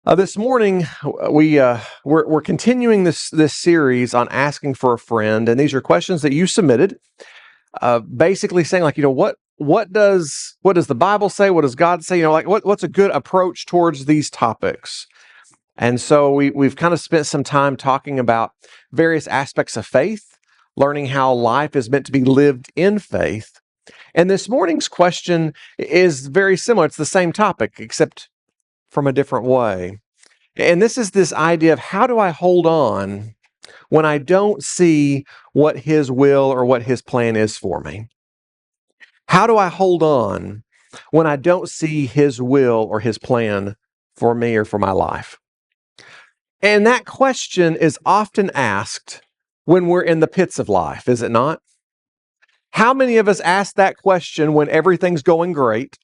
This morning, we're continuing this series on asking for a friend, and these are questions that you submitted, basically saying like, what does the Bible say? What does God say? Like what's a good approach towards these topics? And so we've kind of spent some time talking about various aspects of faith, learning how life is meant to be lived in faith. And this morning's question is very similar. It's the same topic, except from a different way. And this is this idea of how do I hold on when I don't see what his will or what his plan is for me? How do I hold on when I don't see his will or his plan for me or for my life? And that question is often asked when we're in the pits of life, is it not? How many of us ask that question when everything's going great?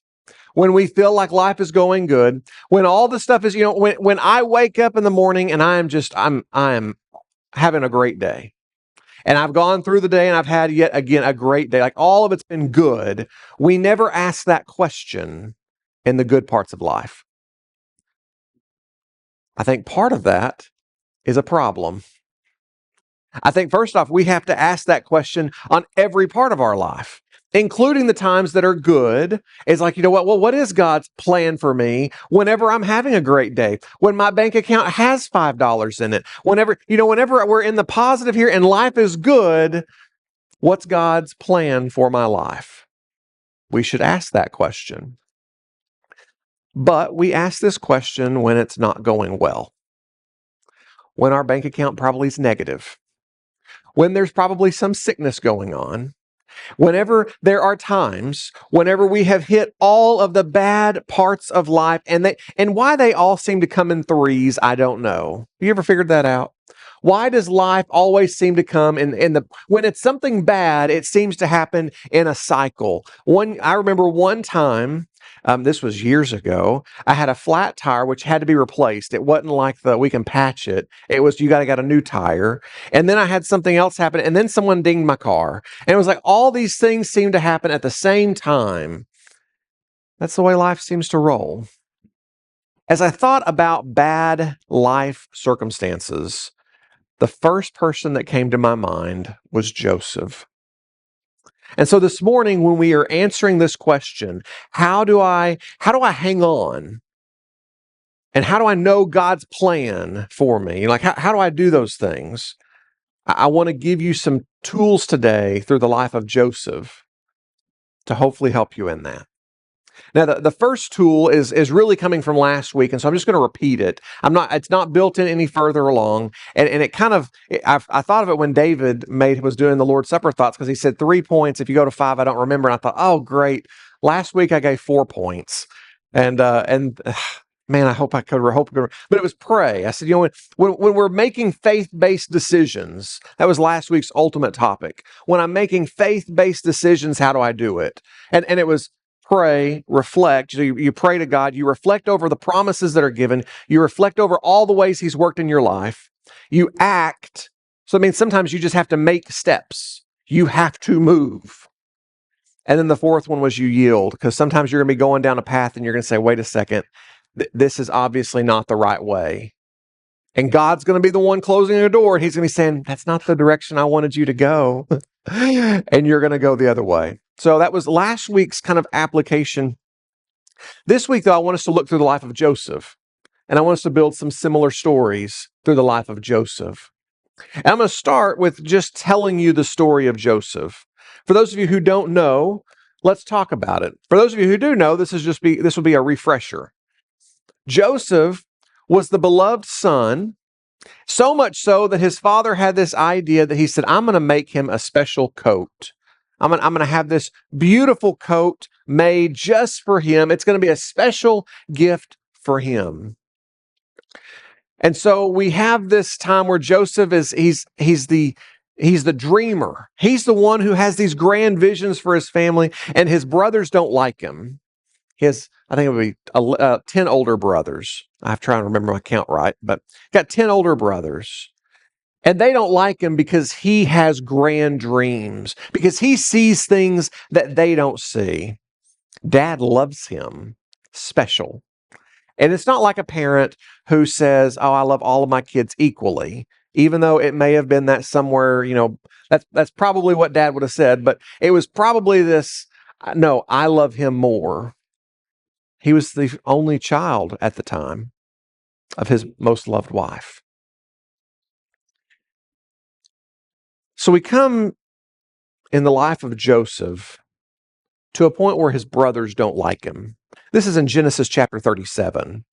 When we feel like life is going good, when all the stuff is, when I wake up in the morning and I'm having a great day. And I've gone through the day and I've had yet again a great day. Like all of it's been good. We never ask that question in the good parts of life. I think part of that is a problem. I think first off, we have to ask that question on every part of our life, including the times that are good. It's like, what is God's plan for me whenever I'm having a great day? When my bank account has $5 in it, whenever we're in the positive here and life is good, what's God's plan for my life? We should ask that question. But we ask this question when it's not going well, when our bank account probably is negative, when there's probably some sickness going on, whenever there are times, whenever we have hit all of the bad parts of life, and why they all seem to come in threes, I don't know. You ever figured that out? Why does life always seem to come when it's something bad, it seems to happen in a cycle. I remember one time, this was years ago, I had a flat tire which had to be replaced. It wasn't like we can patch it. It was, you got to get a new tire. And then I had something else happen, and then someone dinged my car. And it was like all these things seem to happen at the same time. That's the way life seems to roll. As I thought about bad life circumstances, the first person that came to my mind was Joseph. And so this morning, when we are answering this question, how do I hang on? And how do I know God's plan for me? Like, how do I do those things? I want to give you some tools today through the life of Joseph to hopefully help you in that. Now, the first tool is really coming from last week, and so I'm just going to repeat it. It's not built in any further along, and it kind of, I thought of it when David was doing the Lord's Supper thoughts, because he said 3 points. If you go to 5, I don't remember. And I thought, oh, great. Last week I gave 4 points, and man, I hope I could. But it was pray. I said, when we're making faith-based decisions, that was last week's ultimate topic. When I'm making faith-based decisions, how do I do it? And it was pray, reflect. You pray to God. You reflect over the promises that are given. You reflect over all the ways He's worked in your life. You act. So it means sometimes you just have to make steps. You have to move. And then the fourth one was you yield, because sometimes you're going to be going down a path and you're going to say, wait a second, this is obviously not the right way. And God's going to be the one closing the door. And He's going to be saying, that's not the direction I wanted you to go. And you're going to go the other way. So that was last week's kind of application. This week, though, I want us to look through the life of Joseph. And I want us to build some similar stories through the life of Joseph. And I'm going to start with just telling you the story of Joseph. For those of you who don't know, let's talk about it. For those of you who do know, this will be a refresher. Joseph was the beloved son, so much so that his father had this idea that he said, I'm going to make him a special coat. I'm going to have this beautiful coat made just for him. It's going to be a special gift for him. And so we have this time where Joseph he's the dreamer. He's the one who has these grand visions for his family, and his brothers don't like him. I think it would be 10 older brothers. I have to try and remember my count right, but got 10 older brothers. And they don't like him because he has grand dreams, because he sees things that they don't see. Dad loves him, special. And it's not like a parent who says, "Oh, I love all of my kids equally," even though it may have been that somewhere, that's probably what dad would have said, but it was probably this, no, I love him more. He was the only child at the time of his most loved wife. So we come in the life of Joseph to a point where his brothers don't like him. This is in Genesis chapter 37.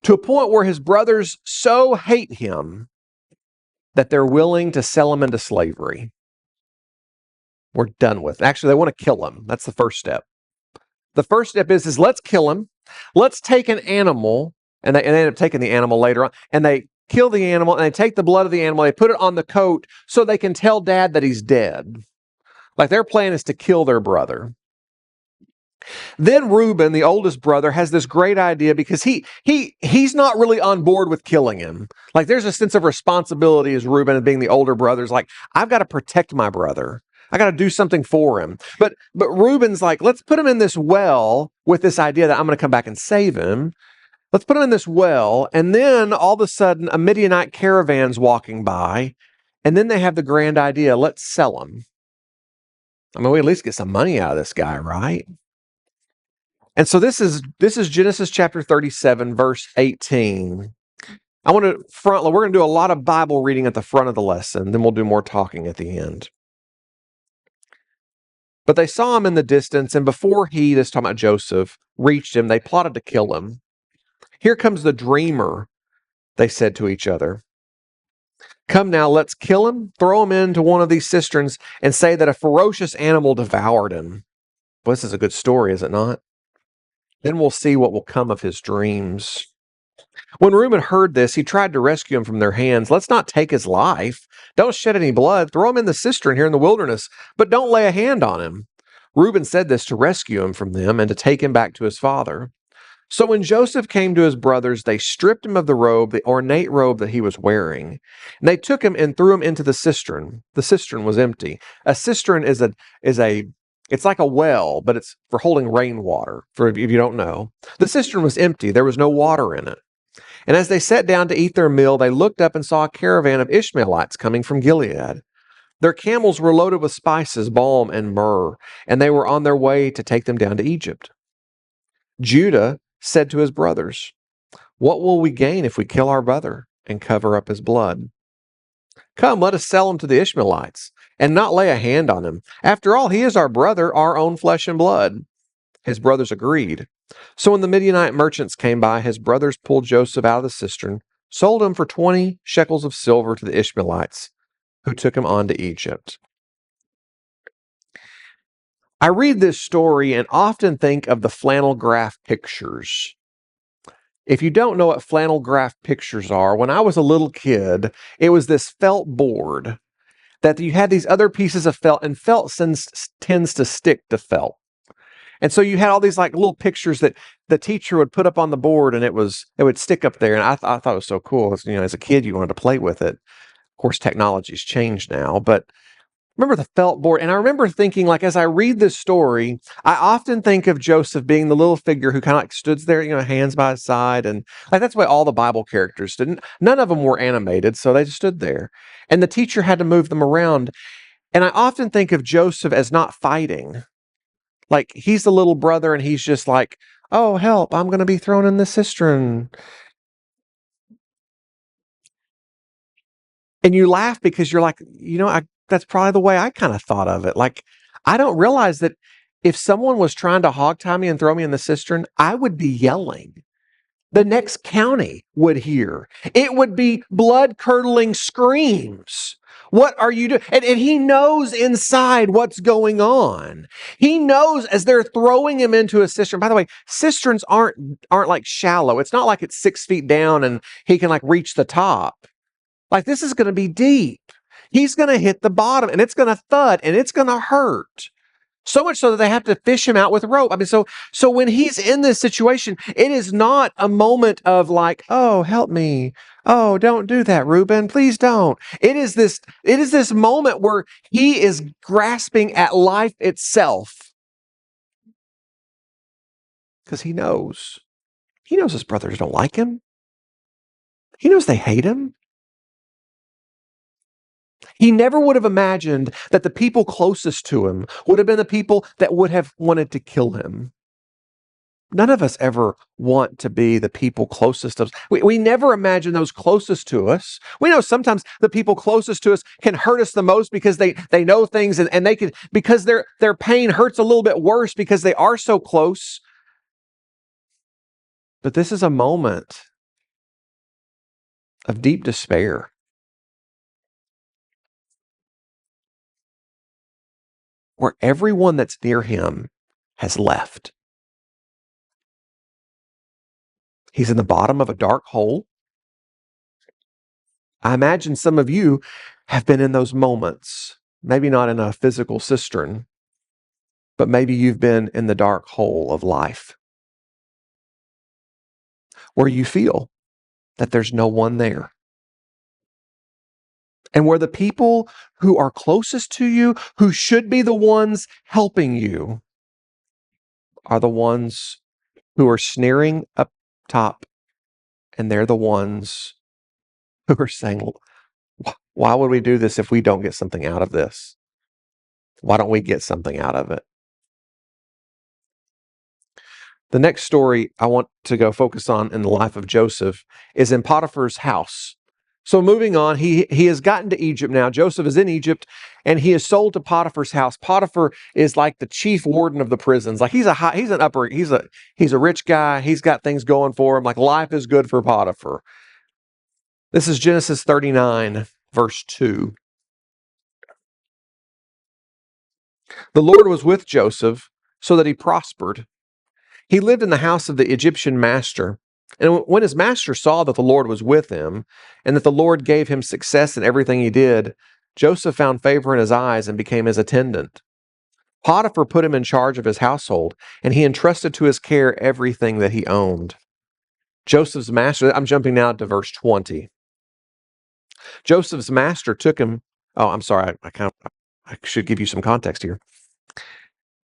To a point where his brothers so hate him that they're willing to sell him into slavery. We're done with. Actually, they want to kill him. That's the first step. The first step is let's kill him. Let's take an animal, and they end up taking the animal later on, and they kill the animal, and they take the blood of the animal, they put it on the coat so they can tell dad that he's dead. Like their plan is to kill their brother. Then Reuben, the oldest brother, has this great idea because he's not really on board with killing him. Like there's a sense of responsibility as Reuben, as being the older brother, is like, I've got to protect my brother. I got to do something for him. But Reuben's like, let's put him in this well with this idea that I'm going to come back and save him. Let's put him in this well. And then all of a sudden, a Midianite caravan's walking by. And then they have the grand idea, let's sell him. I mean, we at least get some money out of this guy, right? And so this is Genesis chapter 37, verse 18. We're going to do a lot of Bible reading at the front of the lesson, then we'll do more talking at the end. But they saw him in the distance, and before he, this is talking about Joseph, reached him, they plotted to kill him. Here comes the dreamer, they said to each other. Come now, let's kill him, throw him into one of these cisterns, and say that a ferocious animal devoured him. Well, this is a good story, is it not? Then we'll see what will come of his dreams. When Reuben heard this, he tried to rescue him from their hands. Let's not take his life. Don't shed any blood. Throw him in the cistern here in the wilderness, but don't lay a hand on him. Reuben said this to rescue him from them and to take him back to his father. So when Joseph came to his brothers, they stripped him of the robe, the ornate robe that he was wearing. And they took him and threw him into the cistern. The cistern was empty. A cistern is it's like a well, but it's for holding rainwater, for if you don't know. The cistern was empty. There was no water in it. And as they sat down to eat their meal, they looked up and saw a caravan of Ishmaelites coming from Gilead. Their camels were loaded with spices, balm, and myrrh, and they were on their way to take them down to Egypt. Judah said to his brothers, what will we gain if we kill our brother and cover up his blood? Come, let us sell him to the Ishmaelites and not lay a hand on him. After all, he is our brother, our own flesh and blood. His brothers agreed. So when the Midianite merchants came by, his brothers pulled Joseph out of the cistern, sold him for 20 shekels of silver to the Ishmaelites, who took him on to Egypt. I read this story and often think of the flannel graph pictures. If you don't know what flannel graph pictures are, when I was a little kid, it was this felt board that you had these other pieces of felt, and felt tends to stick to felt. And so you had all these like little pictures that the teacher would put up on the board, and it would stick up there. And I thought it was so cool. As a kid, you wanted to play with it. Of course, technology's changed now, but remember the felt board. And I remember thinking, like, as I read this story, I often think of Joseph being the little figure who kind of like stood there, hands by his side. And like, that's why all the Bible characters didn't, none of them were animated. So they just stood there, and the teacher had to move them around. And I often think of Joseph as not fighting. Like, he's the little brother, and he's just like, oh, help, I'm going to be thrown in the cistern. And you laugh because you're like, that's probably the way I kind of thought of it. Like, I don't realize that if someone was trying to hog tie me and throw me in the cistern, I would be yelling. The next county would hear. It would be blood-curdling screams. What are you doing? And he knows inside what's going on. He knows as they're throwing him into a cistern. By the way, cisterns aren't like shallow. It's not like it's 6 feet down and he can like reach the top. Like, this is going to be deep. He's going to hit the bottom, and it's going to thud, and it's going to hurt. So much so that they have to fish him out with rope. I mean, so when he's in this situation, it is not a moment of like, oh, help me. Oh, don't do that, Reuben. Please don't. It is this moment where he is grasping at life itself because he knows. He knows his brothers don't like him. He knows they hate him. He never would have imagined that the people closest to him would have been the people that would have wanted to kill him. None of us ever want to be the people closest to us. We never imagine those closest to us. We know sometimes the people closest to us can hurt us the most because they know things and they can, because their pain hurts a little bit worse because they are so close. But this is a moment of deep despair, where everyone that's near him has left. He's in the bottom of a dark hole. I imagine some of you have been in those moments, maybe not in a physical cistern, but maybe you've been in the dark hole of life where you feel that there's no one there. And where the people who are closest to you, who should be the ones helping you, are the ones who are sneering up top, and they're the ones who are saying, why would we do this if we don't get something out of this? Why don't we get something out of it? The next story I want to go focus on in the life of Joseph is in Potiphar's house. So moving on, he has gotten to Egypt now. Joseph is in Egypt, and he is sold to Potiphar's house. Potiphar is like the chief warden of the prisons. Like he's a rich guy. He's got things going for him. Like life is good for Potiphar. This is Genesis 39, verse 2. The Lord was with Joseph so that he prospered. He lived in the house of the Egyptian master. And when his master saw that the Lord was with him and that the Lord gave him success in everything he did, Joseph found favor in his eyes and became his attendant. Potiphar put him in charge of his household, and he entrusted to his care everything that he owned. Joseph's master, I'm jumping now to verse 20. Joseph's master took him. Oh, I'm sorry. I should give you some context here.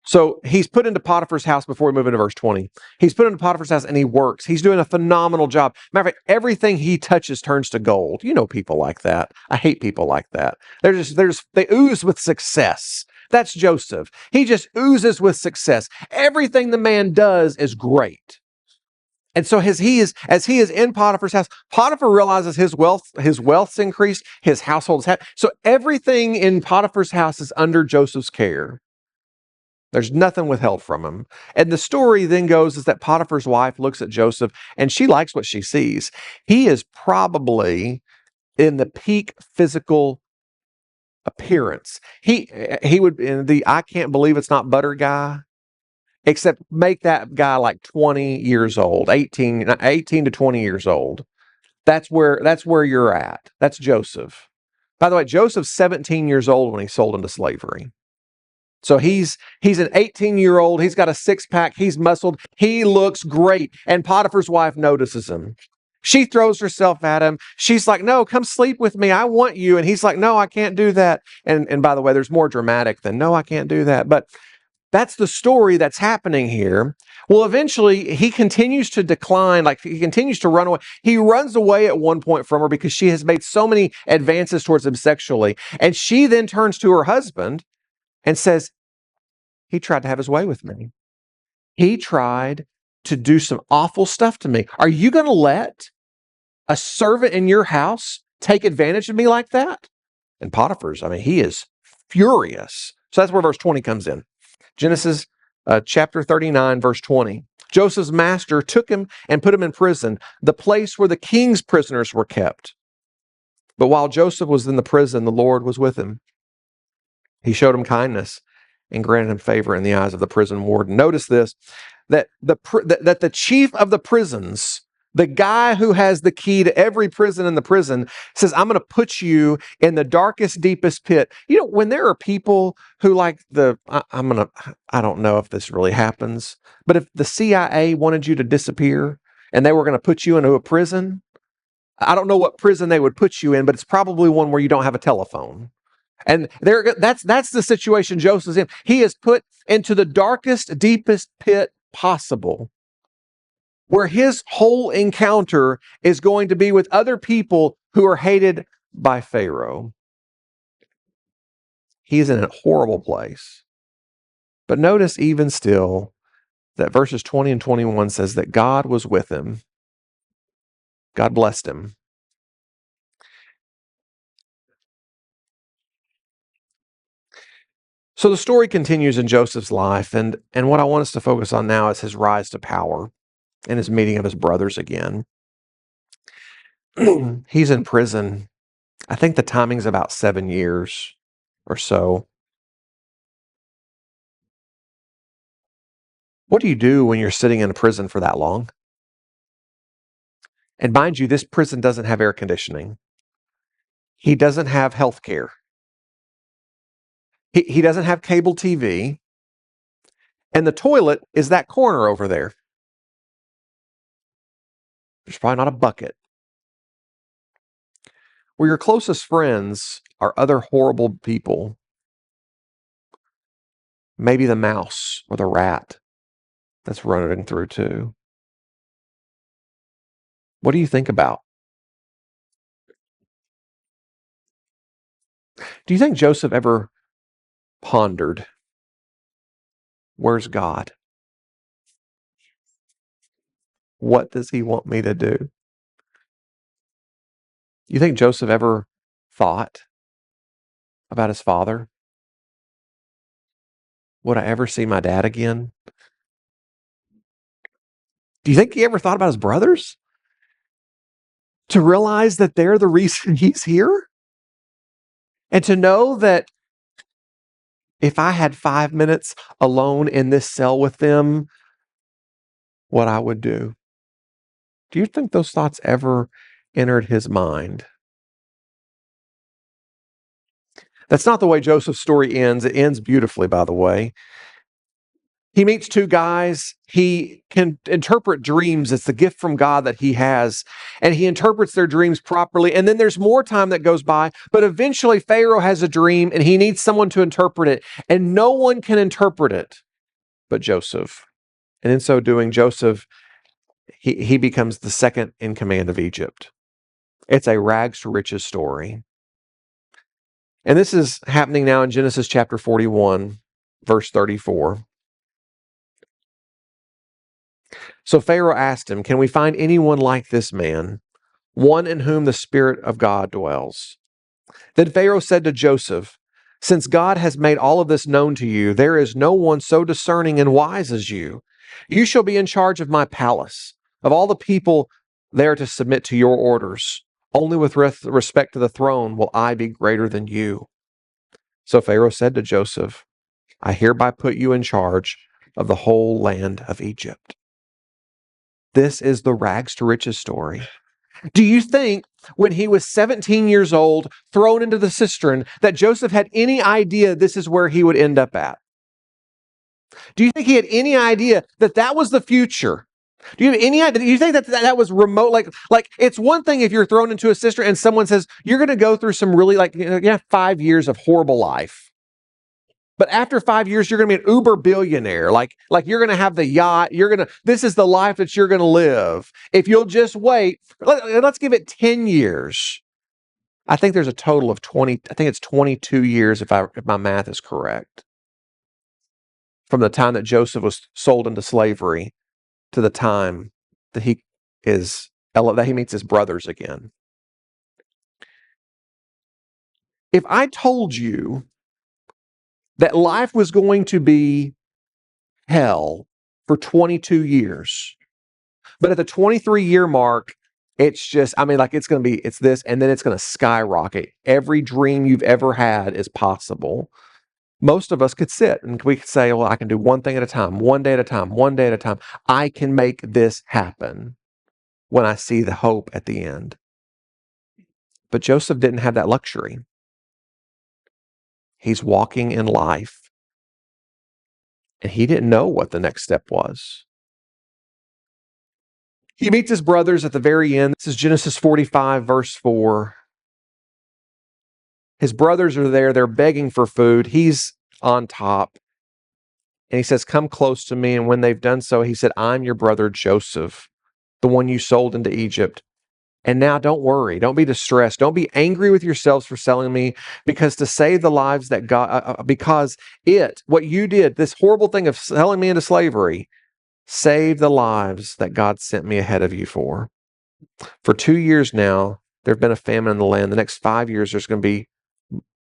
So he's put into Potiphar's house before we move into verse 20. He's put into Potiphar's house and he works. He's doing a phenomenal job. Matter of fact, everything he touches turns to gold. You know people like that. I hate people like that. They ooze with success. That's Joseph. He just oozes with success. Everything the man does is great. And so as he is in Potiphar's house, Potiphar realizes his wealth's increased, his household's happy. So everything in Potiphar's house is under Joseph's care. There's nothing withheld from him. And the story then goes is that Potiphar's wife looks at Joseph and she likes what she sees. He is probably in the peak physical appearance. He would in the I can't believe it's not butter guy, except make that guy like 20 years old, 18 to 20 years old. That's where you're at. That's Joseph. By the way, Joseph's 17 years old when he's sold into slavery. So he's an 18-year-old. He's got a six-pack. He's muscled. He looks great. And Potiphar's wife notices him. She throws herself at him. She's like, no, come sleep with me. I want you. And he's like, no, I can't do that. And by the way, there's more dramatic than, no, I can't do that. But that's the story that's happening here. Well, eventually he continues to decline. Like he continues to run away. He runs away at one point from her because she has made so many advances towards him sexually. And she then turns to her husband and says, he tried to have his way with me. He tried to do some awful stuff to me. Are you going to let a servant in your house take advantage of me like that? And Potiphar's, he is furious. So that's where verse 20 comes in. Genesis chapter 39, verse 20. Joseph's master took him and put him in prison, the place where the king's prisoners were kept. But while Joseph was in the prison, the Lord was with him. He showed him kindness and granted him favor in the eyes of the prison warden. Notice this, that the chief of the prisons, the guy who has the key to every prison in the prison, says, I'm going to put you in the darkest, deepest pit. You know, when there are people who I don't know if this really happens, but if the CIA wanted you to disappear and they were going to put you into a prison, I don't know what prison they would put you in, but it's probably one where you don't have a telephone. And that's the situation Joseph's in. He is put into the darkest, deepest pit possible. where his whole encounter is going to be with other people who are hated by Pharaoh. He's in a horrible place. But notice even still that verses 20 and 21 says that God was with him. God blessed him. So the story continues in Joseph's life, and what I want us to focus on now is his rise to power and his meeting of his brothers again. He's in prison. I think the timing's about 7 years or so. What do you do when you're sitting in a prison for that long? And mind you, this prison doesn't have air conditioning. He doesn't have health care. He doesn't have cable TV. And the toilet is that corner over there. There's probably not a bucket. Where your closest friends are other horrible people. Maybe the mouse or the rat that's running through too. What do you think about? Do you think Joseph ever pondered, where's God? What does he want me to do? You think Joseph ever thought about his father? Would I ever see my dad again? Do you think he ever thought about his brothers? To realize that they're the reason he's here? And to know that if I had 5 minutes alone in this cell with them, what I would do. Do you think those thoughts ever entered his mind? That's not the way Joseph's story ends. It ends beautifully, by the way. He meets two guys. He can interpret dreams. It's the gift from God that he has. And he interprets their dreams properly. And then there's more time that goes by. But eventually, Pharaoh has a dream and he needs someone to interpret it. And no one can interpret it but Joseph. And in so doing, Joseph, he becomes the second in command of Egypt. It's a rags to riches story. And this is happening now in Genesis chapter 41, verse 34. So Pharaoh asked him, "Can we find anyone like this man, one in whom the Spirit of God dwells?" Then Pharaoh said to Joseph, "Since God has made all of this known to you, there is no one so discerning and wise as you. You shall be in charge of my palace, of all the people there to submit to your orders. Only with respect to the throne will I be greater than you." So Pharaoh said to Joseph, "I hereby put you in charge of the whole land of Egypt." This is the rags to riches story. Do you think when he was 17 years old, thrown into the cistern, that Joseph had any idea this is where he would end up at? Do you think he had any idea that that was the future? Do you have any idea? Do you think that was remote? Like it's one thing if you're thrown into a cistern and someone says, you're going to go through some really 5 years of horrible life. But after 5 years, you're going to be an uber billionaire. Like you're going to have the yacht. This is the life that you're going to live. If you'll just wait, let's give it 10 years. I think there's a total of 20. I think it's 22 years if my math is correct. From the time that Joseph was sold into slavery to the time that he meets his brothers again. If I told you that life was going to be hell for 22 years, but at the 23-year mark, it's just, it's this, and then it's going to skyrocket. Every dream you've ever had is possible. Most of us could sit and we could say, well, I can do one thing at a time, one day at a time, one day at a time. I can make this happen when I see the hope at the end. But Joseph didn't have that luxury. He's walking in life, and he didn't know what the next step was. He meets his brothers at the very end. This is Genesis 45, verse 4. His brothers are there. They're begging for food. He's on top. And he says, "Come close to me." And when they've done so, he said, "I'm your brother Joseph, the one you sold into Egypt. And now don't worry, don't be distressed, don't be angry with yourselves for selling me, because to save the lives that God, what you did, this horrible thing of selling me into slavery, saved the lives that God sent me ahead of you for. For 2 years now, there have been a famine in the land. The next 5 years, there's going to be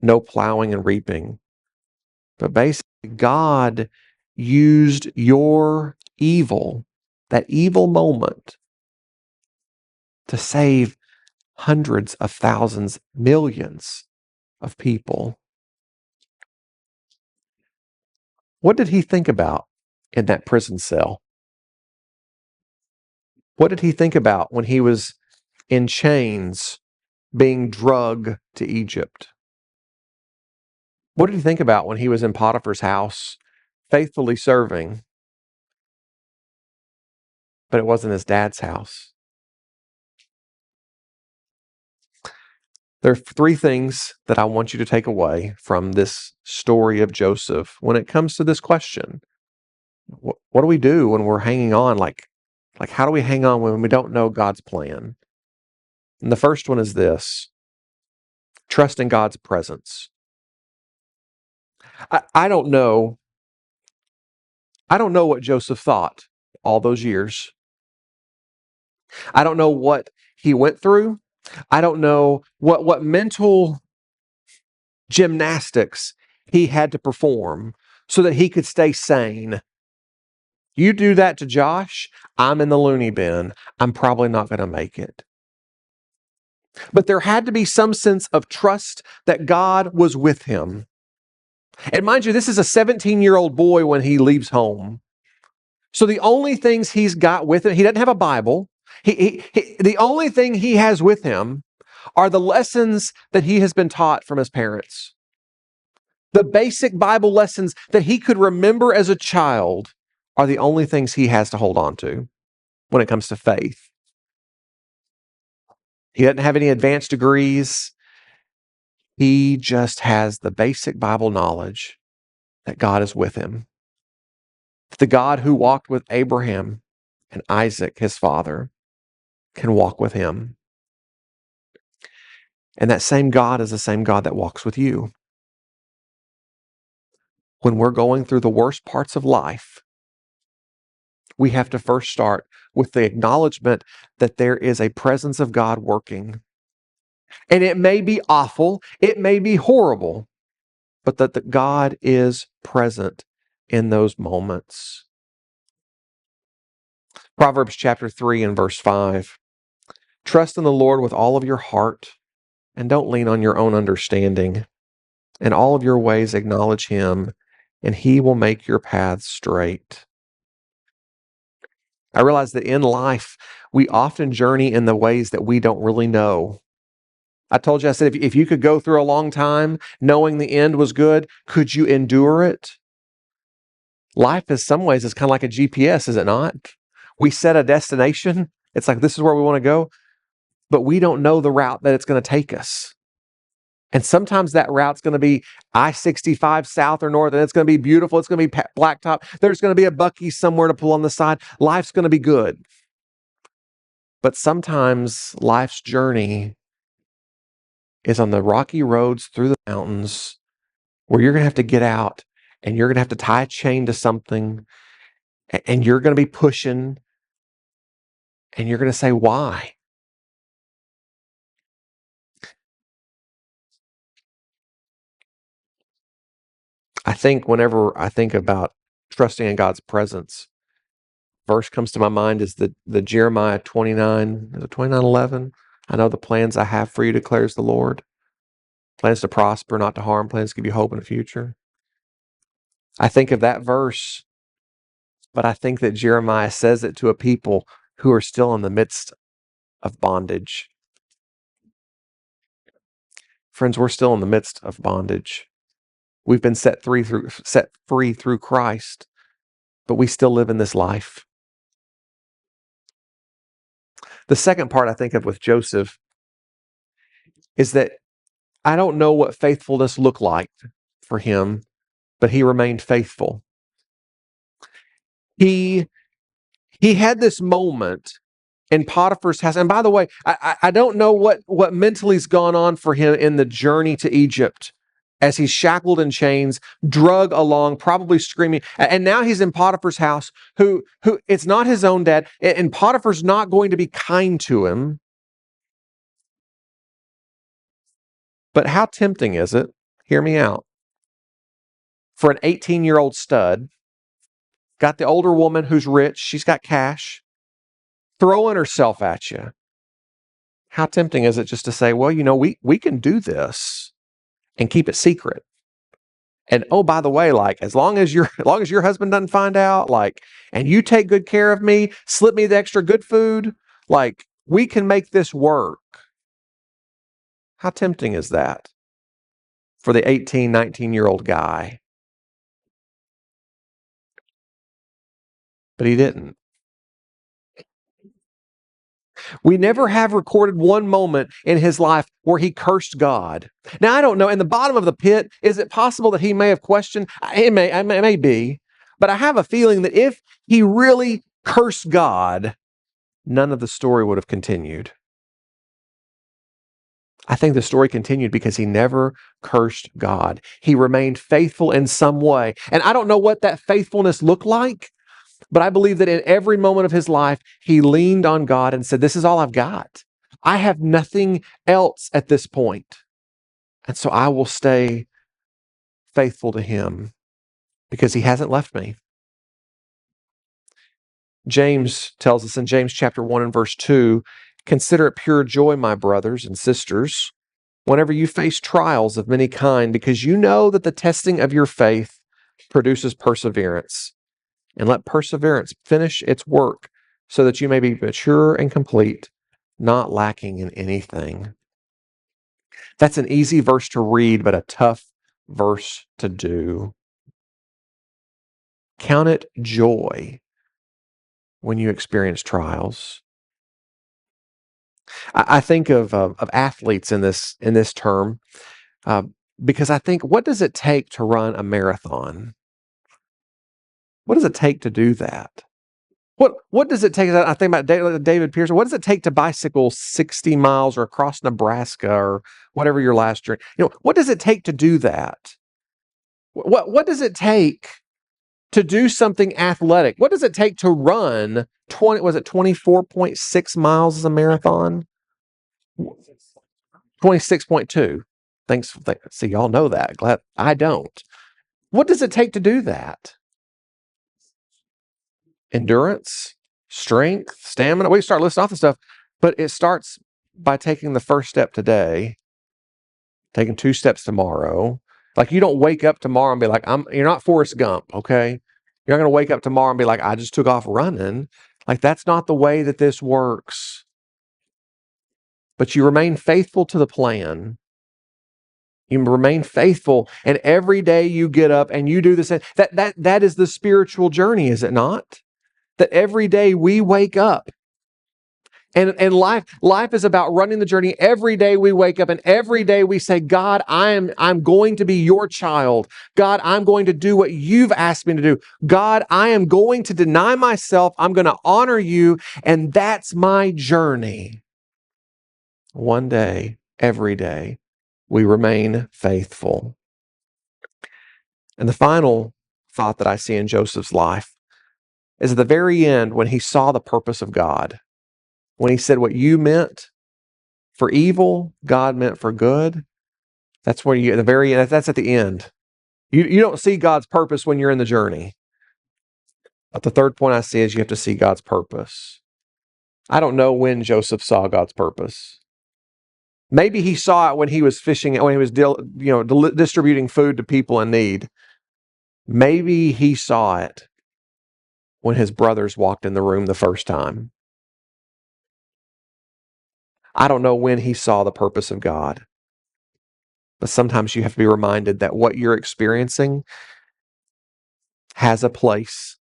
no plowing and reaping. But basically, God used your evil, that evil moment, to save hundreds of thousands, millions of people. What did he think about in that prison cell? What did he think about when he was in chains being drugged to Egypt? What did he think about when he was in Potiphar's house, faithfully serving, but it wasn't his dad's house? There are three things that I want you to take away from this story of Joseph when it comes to this question. What do we do when we're hanging on? Like how do we hang on when we don't know God's plan? And the first one is this: trust in God's presence. I don't know. I don't know what Joseph thought all those years. I don't know what he went through. I don't know what mental gymnastics he had to perform so that he could stay sane. You do that to Josh, I'm in the loony bin. I'm probably not going to make it. But there had to be some sense of trust that God was with him. And mind you, this is a 17-year-old boy when he leaves home. So the only things he's got with him, he doesn't have a Bible. The only thing he has with him are the lessons that he has been taught from his parents. The basic Bible lessons that he could remember as a child are the only things he has to hold on to when it comes to faith. He doesn't have any advanced degrees. He just has the basic Bible knowledge that God is with him. The God who walked with Abraham and Isaac, his father, can walk with him. And that same God is the same God that walks with you. When we're going through the worst parts of life, we have to first start with the acknowledgement that there is a presence of God working. And it may be awful, it may be horrible, but that God is present in those moments. Proverbs chapter 3 and verse 5. Trust in the Lord with all of your heart and don't lean on your own understanding. In all of your ways acknowledge him, and he will make your paths straight. I realize that in life, we often journey in the ways that we don't really know. I told you, I said, if you could go through a long time knowing the end was good, could you endure it? Life, in some ways, is kind of like a GPS, is it not? We set a destination. It's like, this is where we want to go, but we don't know the route that it's going to take us. And sometimes that route's going to be I-65 south or north, and it's going to be beautiful. It's going to be blacktop. There's going to be a Buc-ee's somewhere to pull on the side. Life's going to be good. But sometimes life's journey is on the rocky roads through the mountains where you're going to have to get out and you're going to have to tie a chain to something and you're going to be pushing and you're going to say, why? I think whenever I think about trusting in God's presence, verse comes to my mind is the Jeremiah 29, 29:11. I know the plans I have for you, declares the Lord. Plans to prosper, not to harm, plans to give you hope in the future. I think of that verse, but I think that Jeremiah says it to a people who are still in the midst of bondage. Friends, we're still in the midst of bondage. We've been set free through Christ, but we still live in this life. The second part I think of with Joseph is that I don't know what faithfulness looked like for him, but he remained faithful. He had this moment in Potiphar's house. And by the way, I don't know what mentally's gone on for him in the journey to Egypt as he's shackled in chains, drug along, probably screaming. And now he's in Potiphar's house, who it's not his own dad, and Potiphar's not going to be kind to him. But how tempting is it? Hear me out. For an 18-year-old stud, got the older woman who's rich, she's got cash, throwing herself at you. How tempting is it just to say, well, we can do this and keep it secret. And oh, by the way, like as long as your husband doesn't find out, like, and you take good care of me, slip me the extra good food, like we can make this work. How tempting is that for the 18, 19-year-old guy? But he didn't. We never have recorded one moment in his life where he cursed God. Now, I don't know. In the bottom of the pit, is it possible that he may have questioned? It may be. But I have a feeling that if he really cursed God, none of the story would have continued. I think the story continued because he never cursed God. He remained faithful in some way. And I don't know what that faithfulness looked like, but I believe that in every moment of his life, he leaned on God and said, this is all I've got. I have nothing else at this point. And so I will stay faithful to him because he hasn't left me. James tells us in James chapter 1 and verse 2, consider it pure joy, my brothers and sisters, whenever you face trials of many kind, because you know that the testing of your faith produces perseverance. And let perseverance finish its work so that you may be mature and complete, not lacking in anything. That's an easy verse to read, but a tough verse to do. Count it joy when you experience trials. I think of athletes in this term because I think, what does it take to run a marathon? What does it take to do that? What does it take? I think about David Pearson. What does it take to bicycle 60 miles or across Nebraska or whatever your last journey? What does it take to do that? What does it take to do something athletic? What does it take to run 24.6 miles as a marathon? 26.2. Thanks. See, y'all know that. Glad I don't. What does it take to do that? Endurance, strength, stamina. We start listing off the stuff, but it starts by taking the first step today, taking 2 steps tomorrow. Like, you don't wake up tomorrow and be like, you're not Forrest Gump, okay? You're not going to wake up tomorrow and be like, I just took off running. Like, that's not the way that this works. But you remain faithful to the plan. You remain faithful, and every day you get up and you do the same. That is the spiritual journey, is it not? That every day we wake up. And life is about running the journey. Every day we wake up and every day we say, God, I'm going to be your child. God, I'm going to do what you've asked me to do. God, I am going to deny myself. I'm going to honor you. And that's my journey. One day, every day, we remain faithful. And the final thought that I see in Joseph's life is at the very end, when he saw the purpose of God, when he said, what you meant for evil, God meant for good. That's where at the very end, that's at the end. You don't see God's purpose when you're in the journey. But the third point I see is you have to see God's purpose. I don't know when Joseph saw God's purpose. Maybe he saw it when he was fishing, when he was distributing food to people in need. Maybe he saw it when his brothers walked in the room the first time. I don't know when he saw the purpose of God. But sometimes you have to be reminded that what you're experiencing has a place.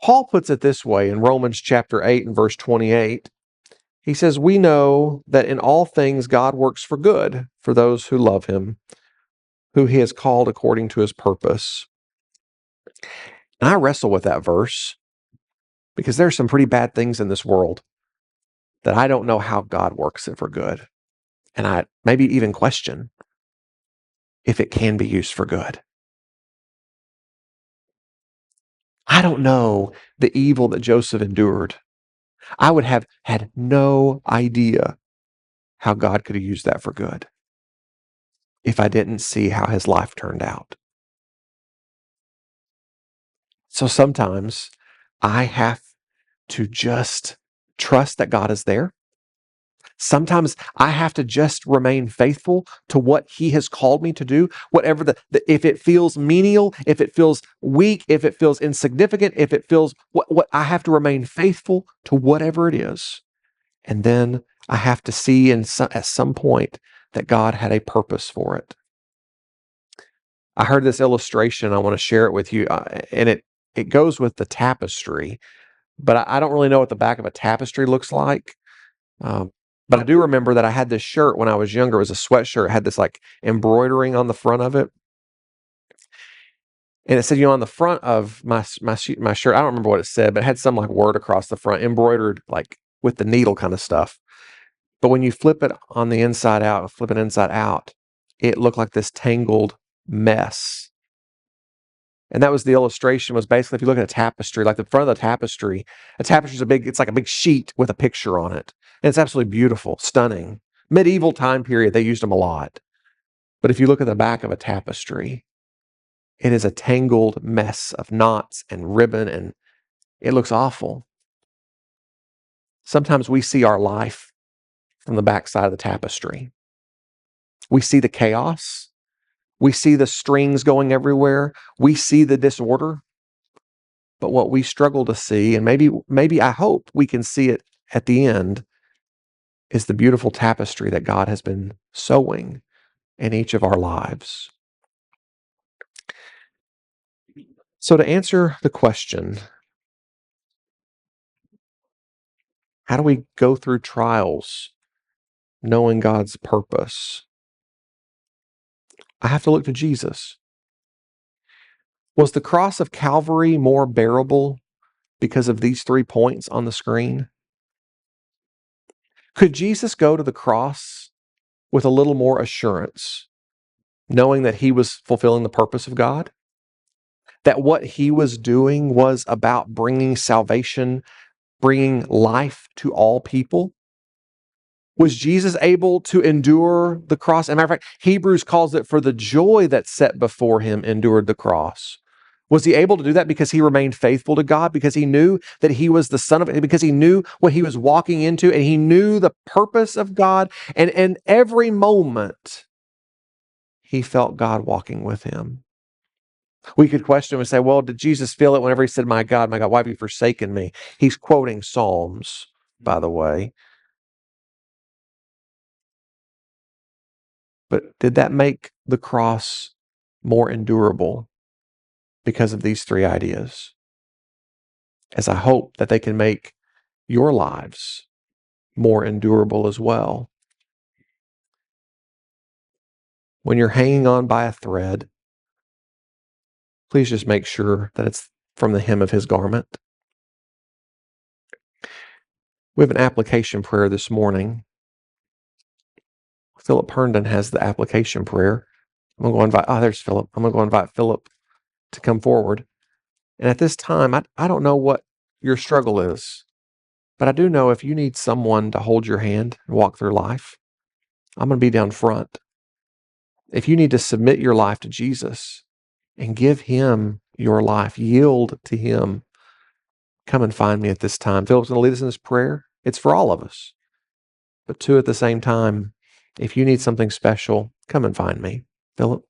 Paul puts it this way in Romans chapter 8 and verse 28. He says, we know that in all things God works for good for those who love him, who he has called according to his purpose. And I wrestle with that verse Because there's some pretty bad things in this world that I don't know how God works it for good. And I maybe even question if it can be used for good. I don't know the evil that Joseph endured. I would have had no idea how God could have used that for good if I didn't see how his life turned out. So sometimes I have to just trust that God is there. Sometimes I have to just remain faithful to what he has called me to do, whatever if it feels menial, if it feels weak, if it feels insignificant, if it feels what I have to remain faithful to whatever it is. And then I have to see at some point that God had a purpose for it. I heard this illustration. I want to share it with you, and it goes with the tapestry, but I don't really know what the back of a tapestry looks like. But I do remember that I had this shirt when I was younger. It was a sweatshirt. It had this like embroidering on the front of it. And it said, on the front of my shirt, I don't remember what it said, but it had some like word across the front, embroidered like with the needle kind of stuff. But when you flip it on the inside out, flip it inside out, it looked like this tangled mess. And that was the illustration, was basically, if you look at a tapestry, like the front of the tapestry, a tapestry is it's like a big sheet with a picture on it. And it's absolutely beautiful, stunning. Medieval time period, they used them a lot. But if you look at the back of a tapestry, it is a tangled mess of knots and ribbon, and it looks awful. Sometimes we see our life from the backside of the tapestry. We see the chaos. We see the strings going everywhere. We see the disorder. But what we struggle to see, and maybe I hope we can see it at the end, is the beautiful tapestry that God has been sewing in each of our lives. So to answer the question, how do we go through trials knowing God's purpose? I have to look to Jesus. Was the cross of Calvary more bearable because of these 3 points on the screen? Could Jesus go to the cross with a little more assurance, knowing that he was fulfilling the purpose of God? That what he was doing was about bringing salvation, bringing life to all people? Was Jesus able to endure the cross? As a matter of fact, Hebrews calls it, for the joy that's set before him endured the cross. Was he able to do that because he remained faithful to God, because he knew that he was the Son of it, because he knew what he was walking into, and he knew the purpose of God, and every moment he felt God walking with him? We could question and say, well, did Jesus feel it whenever he said, my God, why have you forsaken me? He's quoting Psalms, by the way. But did that make the cross more endurable because of these 3 ideas? As I hope that they can make your lives more endurable as well. When you're hanging on by a thread, please just make sure that it's from the hem of his garment. We have an application prayer this morning. Philip Herndon has the application prayer. I'm going to go invite, there's Philip. I'm going to go invite Philip to come forward. And at this time, I don't know what your struggle is, but I do know if you need someone to hold your hand and walk through life, I'm going to be down front. If you need to submit your life to Jesus and give him your life, yield to him, come and find me at this time. Philip's going to lead us in this prayer. It's for all of us. But 2, at the same time, if you need something special, come and find me. Philip?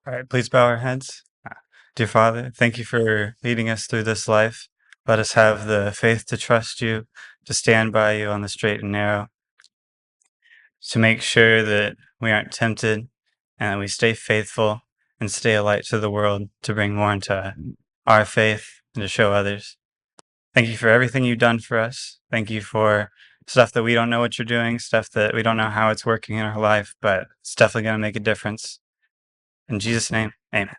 All right, please bow our heads. Dear Father, thank you for leading us through this life. Let us have the faith to trust you, to stand by you on the straight and narrow, to make sure that we aren't tempted and that we stay faithful and stay a light to the world, to bring more into our faith and to show others. Thank you for everything you've done for us. Thank you for stuff that we don't know what you're doing, stuff that we don't know how it's working in our life, but it's definitely going to make a difference. In Jesus' name, amen.